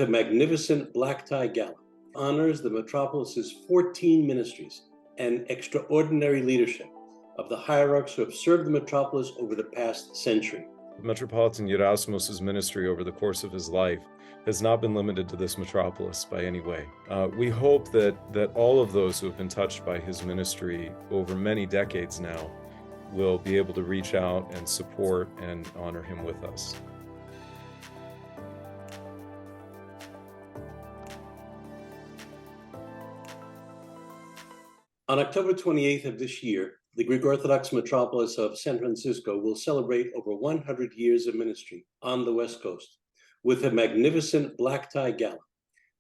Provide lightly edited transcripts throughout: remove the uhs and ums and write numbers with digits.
The magnificent black tie gala honors the Metropolis's 14 ministries and extraordinary leadership of the hierarchs who have served the Metropolis over the past century. Metropolitan Gerasimos' ministry over the course of his life has not been limited to this metropolis by any way. We hope that all of those who have been touched by his ministry over many decades now will be able to reach out and support and honor him with us. On October 28th of this year, the Greek Orthodox metropolis of San Francisco will celebrate over 100 years of ministry on the West Coast with a magnificent black tie gala.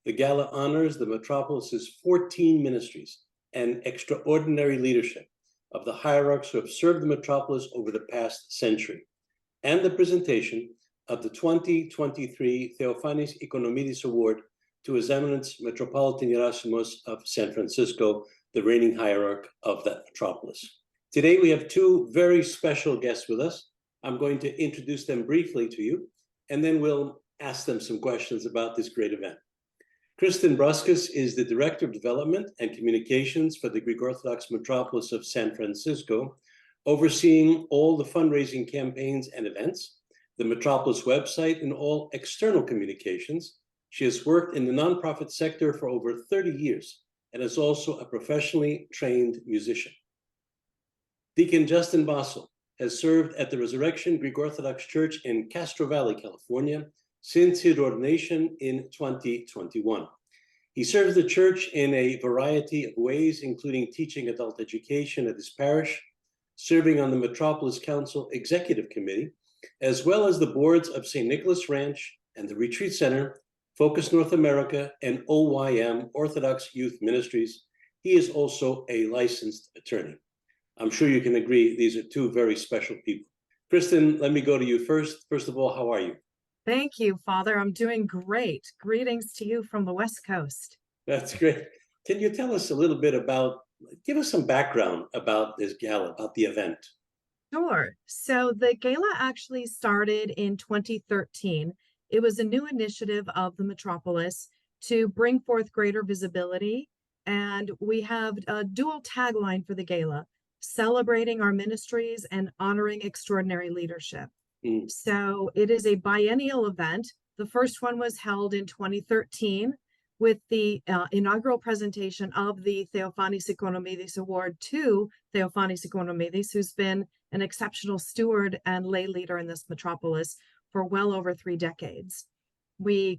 The gala honors the metropolis's 14 ministries and extraordinary leadership of the hierarchs who have served the metropolis over the past century, and the presentation of the 2023 Theofanis Economidis Award to His Eminence Metropolitan Gerasimos of San Francisco, the reigning hierarch of that metropolis. Today, we have two very special guests with us. I'm going to introduce them briefly to you, and then we'll ask them some questions about this great event. Kristen Bruskus is the Director of Development and Communications for the Greek Orthodox metropolis of San Francisco, overseeing all the fundraising campaigns and events, the Metropolis website, and all external communications. She has worked in the nonprofit sector for over 30 years and is also a professionally trained musician. Deacon Justin Bassel has served at the Resurrection Greek Orthodox Church in Castro Valley, California, since his ordination in 2021. He serves the church in a variety of ways, including teaching adult education at his parish, serving on the Metropolis Council Executive Committee, as well as the boards of St. Nicholas Ranch and the Retreat Center, Focus North America, and OYM, Orthodox Youth Ministries. He is also a licensed attorney. I'm sure you can agree these are two very special people. Kristen, let me go to you first. First of all, how are you? Thank you, Father. I'm doing great. Greetings to you from the West Coast. That's great. Can you tell us a little bit give us some background about this gala, about the event? Sure. So the gala actually started in 2013. It was a new initiative of the Metropolis to bring forth greater visibility. And we have a dual tagline for the gala: celebrating our ministries and honoring extraordinary leadership. So it is a biennial event. The first one was held in 2013 with the inaugural presentation of the Theofanis Economidis Award to Theofanis Economidis, who's been an exceptional steward and lay leader in this metropolis for well over 3 decades. We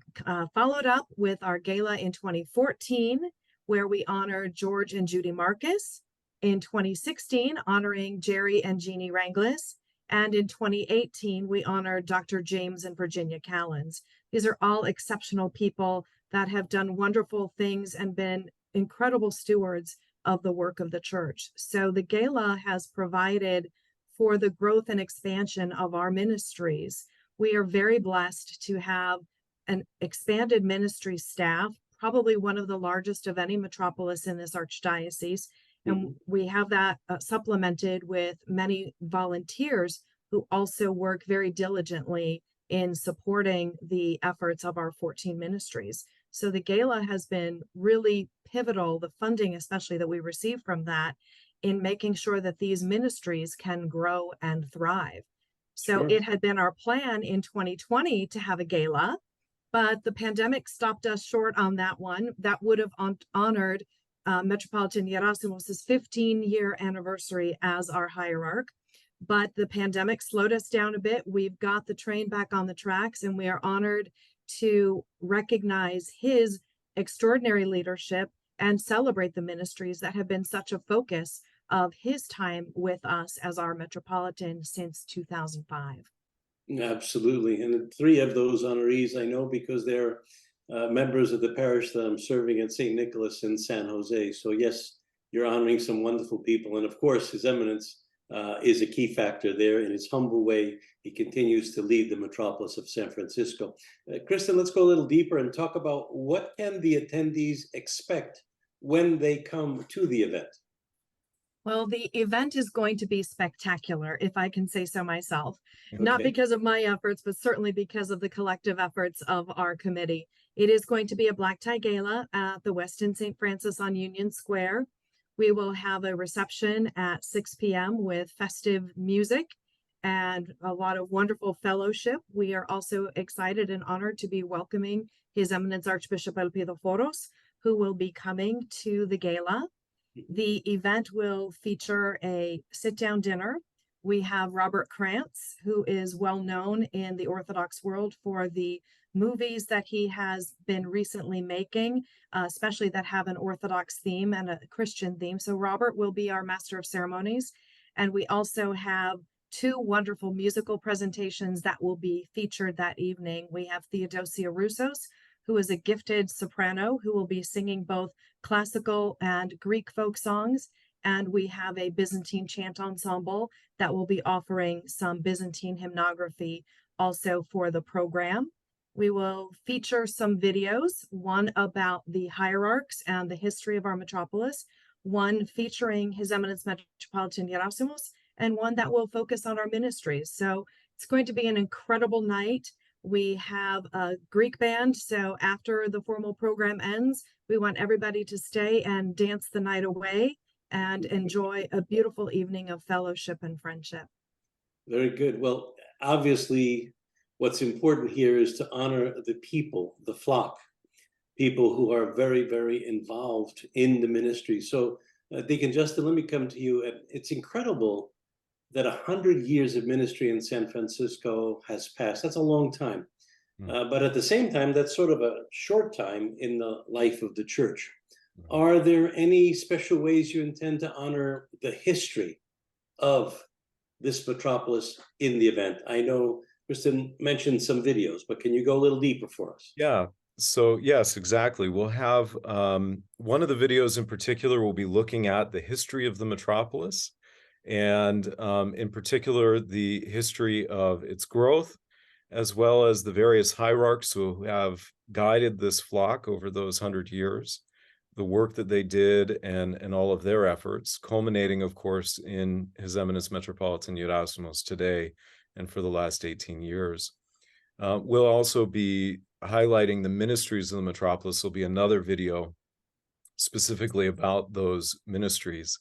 followed up with our gala in 2014, where we honored George and Judy Marcus. In 2016, honoring Jerry and Jeannie Ranglis. And in 2018, we honored Dr. James and Virginia Callens. These are all exceptional people that have done wonderful things and been incredible stewards of the work of the church. So the gala has provided for the growth and expansion of our ministries. We are very blessed to have an expanded ministry staff, probably one of the largest of any metropolis in this archdiocese. And we have that supplemented with many volunteers who also work very diligently in supporting the efforts of our 14 ministries. So the gala has been really pivotal, the funding especially that we receive from that, in making sure that these ministries can grow and thrive. So It had been our plan in 2020 to have a gala, but the pandemic stopped us short on that one. That would have honored Metropolitan Gerasimos' 15-year anniversary as our hierarch, but the pandemic slowed us down a bit. We've got the train back on the tracks, and we are honored to recognize his extraordinary leadership and celebrate the ministries that have been such a focus of his time with us as our Metropolitan since 2005. Absolutely. And 3 of those honorees I know because they're members of the parish that I'm serving at St. Nicholas in San Jose. So yes, you're honoring some wonderful people. And of course, His Eminence is a key factor there. In his humble way, he continues to lead the metropolis of San Francisco. Kristen, let's go a little deeper and talk about what can the attendees expect when they come to the event? Well, the event is going to be spectacular, if I can say so myself. Okay. Not because of my efforts, but certainly because of the collective efforts of our committee. It is going to be a black tie gala at the Westin St. Francis on Union Square. We will have a reception at 6 p.m. with festive music and a lot of wonderful fellowship. We are also excited and honored to be welcoming His Eminence Archbishop Theoforos, who will be coming to the gala. The event will feature a sit-down dinner. We have Robert Krantz, who is well known in the Orthodox world for the movies that he has been recently making, especially that have an Orthodox theme and a Christian theme. So Robert will be our master of ceremonies. And we also have two wonderful musical presentations that will be featured that evening. We have Theodosia Roussos, who is a gifted soprano who will be singing both classical and Greek folk songs. And we have a Byzantine chant ensemble that will be offering some Byzantine hymnography also for the program. We will feature some videos, one about the hierarchs and the history of our metropolis, one featuring His Eminence Metropolitan Gerasimos, and one that will focus on our ministries. So it's going to be an incredible night. We have a Greek band, so after the formal program ends, we want everybody to stay and dance the night away and enjoy a beautiful evening of fellowship and friendship. Very good. Well, obviously, what's important here is to honor the people, the flock, people who are very, very involved in the ministry. So, Deacon Justin, let me come to you. It's incredible that 100 years of ministry in San Francisco has passed. That's a long time. But at the same time, that's sort of a short time in the life of the church. Are there any special ways you intend to honor the history of this metropolis in the event? I know Kristen mentioned some videos, but can you go a little deeper for us? Yeah. So yes, exactly. We'll have one of the videos in particular will be looking at the history of the metropolis, and in particular, the history of its growth, as well as the various hierarchs who have guided this flock over those 100 years, the work that they did and all of their efforts, culminating, of course, in His Eminence Metropolitan Gerasimos today and for the last 18 years. We'll also be highlighting the ministries of the metropolis. There'll be another video specifically about those ministries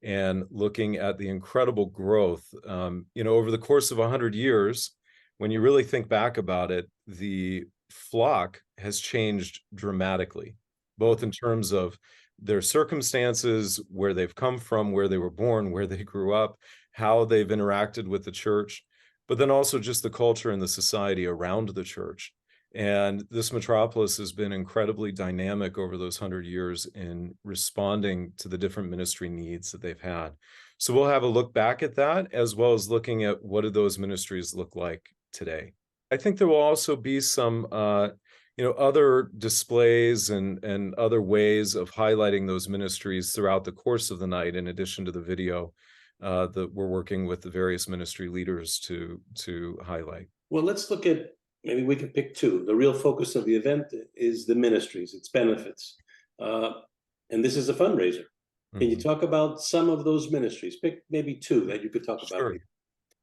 and looking at the incredible growth. Over the course of 100 years, when you really think back about it, the flock has changed dramatically, both in terms of their circumstances, where they've come from, where they were born, where they grew up, how they've interacted with the church, but then also just the culture and the society around the church. And this metropolis has been incredibly dynamic over those 100 years in responding to the different ministry needs that they've had. So we'll have a look back at that, as well as looking at what do those ministries look like today. I think there will also be some other displays and other ways of highlighting those ministries throughout the course of the night, in addition to the video that we're working with the various ministry leaders to highlight. Well, let's look at, maybe we can pick two. The real focus of the event is the ministries, its benefits. And this is a fundraiser. Can you talk about some of those ministries? Pick maybe two that you could talk about. Sure.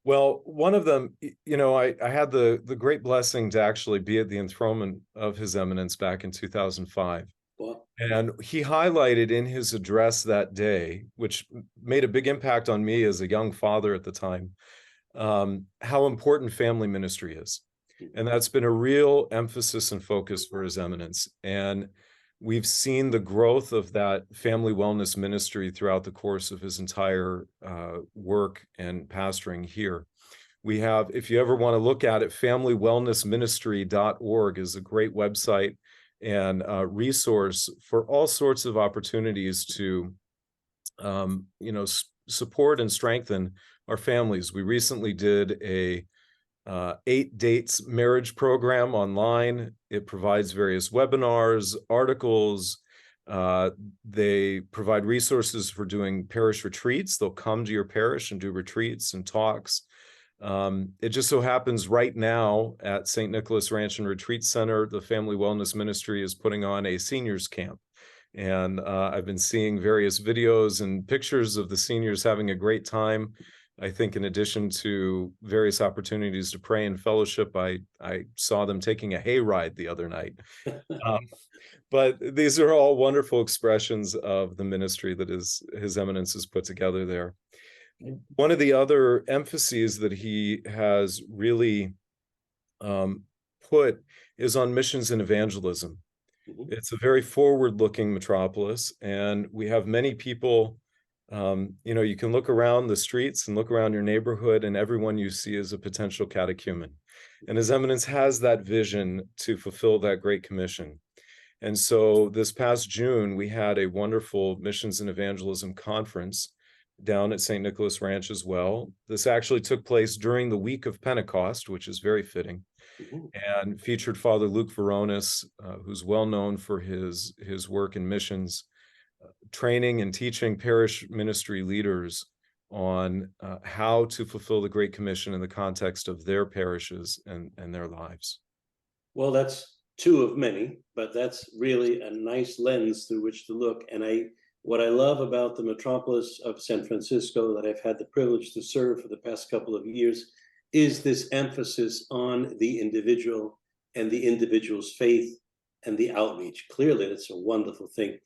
Well, one of them, I had the great blessing to actually be at the enthronement of His Eminence back in 2005. Wow. And he highlighted in his address that day, which made a big impact on me as a young father at the time, how important family ministry is. And that's been a real emphasis and focus for His Eminence. And we've seen the growth of that family wellness ministry throughout the course of his entire work and pastoring here. We have, if you ever want to look at it, familywellnessministry.org is a great website and resource for all sorts of opportunities to, support and strengthen our families. We recently did a 8 dates marriage program online. It provides various webinars, articles. They provide resources for doing parish retreats. They'll come to your parish and do retreats and talks. It just so happens right now at St. Nicholas Ranch and Retreat Center, the Family Wellness Ministry is putting on a seniors camp. And I've been seeing various videos and pictures of the seniors having a great time. I think in addition to various opportunities to pray and fellowship, I saw them taking a hayride the other night. But these are all wonderful expressions of the ministry that His Eminence has put together there. One of the other emphases that he has really put is on missions and evangelism. Mhm. It's a very forward-looking metropolis, and we have many people. You can look around the streets and look around your neighborhood, and everyone you see is a potential catechumen. And His Eminence has that vision to fulfill that Great Commission. And so this past June, we had a wonderful missions and evangelism conference down at St. Nicholas Ranch as well. This actually took place during the week of Pentecost, which is very fitting, Mhm. and featured Father Luke Veronis, who's well known for his work in missions, training and teaching parish ministry leaders on how to fulfill the Great Commission in the context of their parishes and their lives. Well, that's two of many, but that's really a nice lens through which to look. And what I love about the metropolis of San Francisco that I've had the privilege to serve for the past couple of years is this emphasis on the individual and the individual's faith and the outreach. Clearly, that's a wonderful thing.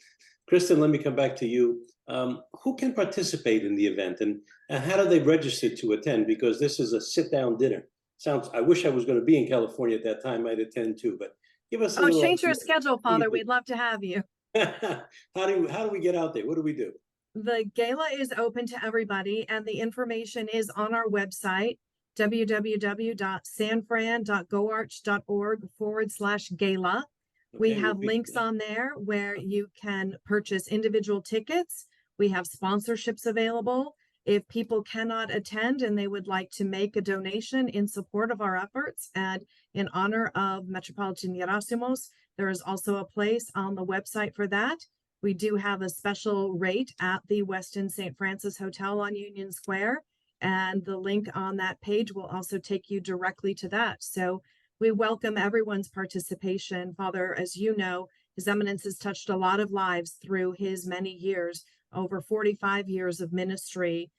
Kristen, let me come back to you. Who can participate in the event, and how do they register to attend? Because this is a sit-down dinner. I wish I was going to be in California at that time. I'd attend too, but give us a Oh, little change your idea. schedule, Father. We'd love to have you. How do we get out there? What do we do? The gala is open to everybody, and the information is on our website, www.sanfran.goarch.org/gala. We Okay, have repeat links that. on there where you can purchase individual tickets. We have sponsorships available. If people cannot attend and they would like to make a donation in support of our efforts and in honor of Metropolitan Gerasimos, there is also a place on the website for that. We do have a special rate at the Westin St. Francis Hotel on Union Square, and the link on that page will also take you directly to that. So we welcome everyone's participation. Father, as you know, His Eminence has touched a lot of lives through his many years, over 45 years of ministry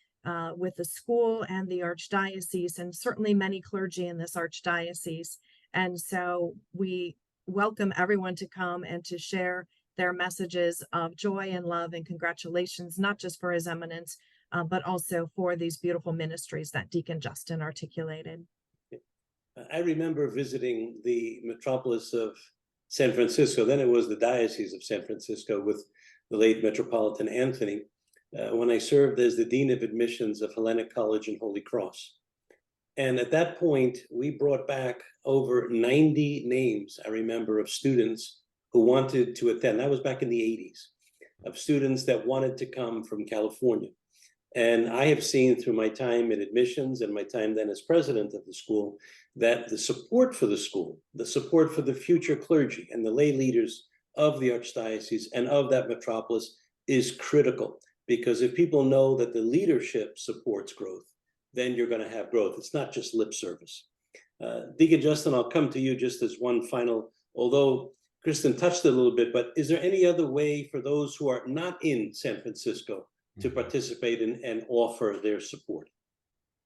with the school and the archdiocese, and certainly many clergy in this archdiocese. And so we welcome everyone to come and to share their messages of joy and love and congratulations, not just for His Eminence, but also for these beautiful ministries that Deacon Justin articulated. I remember visiting the metropolis of San Francisco. Then it was the Diocese of San Francisco with the late Metropolitan Anthony, when I served as the Dean of Admissions of Hellenic College in Holy Cross. And at that point, we brought back over 90 names, I remember, of students who wanted to attend. That was back in the 80s, of students that wanted to come from California. And I have seen through my time in admissions and my time then as president of the school, that the support for the school, the support for the future clergy and the lay leaders of the archdiocese and of that metropolis is critical. Because if people know that the leadership supports growth, then you're going to have growth. It's not just lip service. Deacon Justin, I'll come to you just as one final, although Kristen touched it a little bit, but is there any other way for those who are not in San Francisco to participate and offer their support?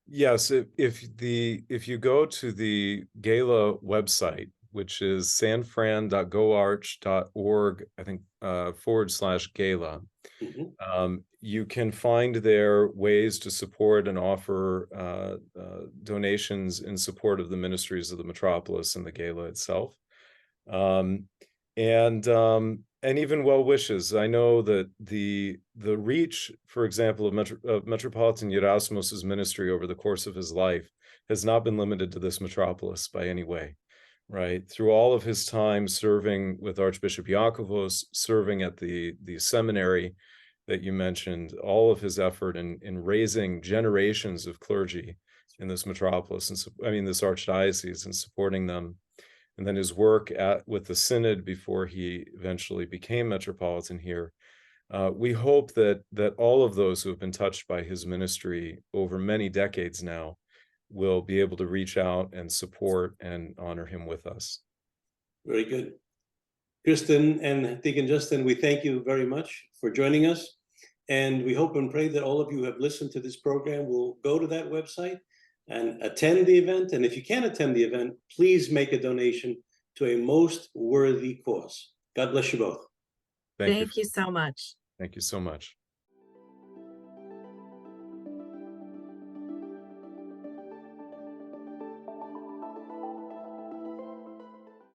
Yes, if you go to the Gala website, which is sanfran.goarch.org, I think /gala, you can find there ways to support and offer donations in support of the ministries of the metropolis and the Gala itself. And even well wishes. I know that the reach, for example, of Metropolitan Gerasimos' ministry over the course of his life has not been limited to this metropolis by any way, right? Through all of his time serving with Archbishop Iakovos, serving at the seminary that you mentioned, all of his effort in raising generations of clergy in this metropolis, and this archdiocese, and supporting them. And then his work with the synod before he eventually became Metropolitan here. We hope that all of those who have been touched by his ministry over many decades now will be able to reach out and support and honor him with us. Very good. Kristen and Deacon Justin, we thank you very much for joining us. And we hope and pray that all of you who have listened to this program will go to that website and attend the event. And if you can't attend the event, please make a donation to a most worthy cause. God bless you both. Thank you so much. Thank you so much.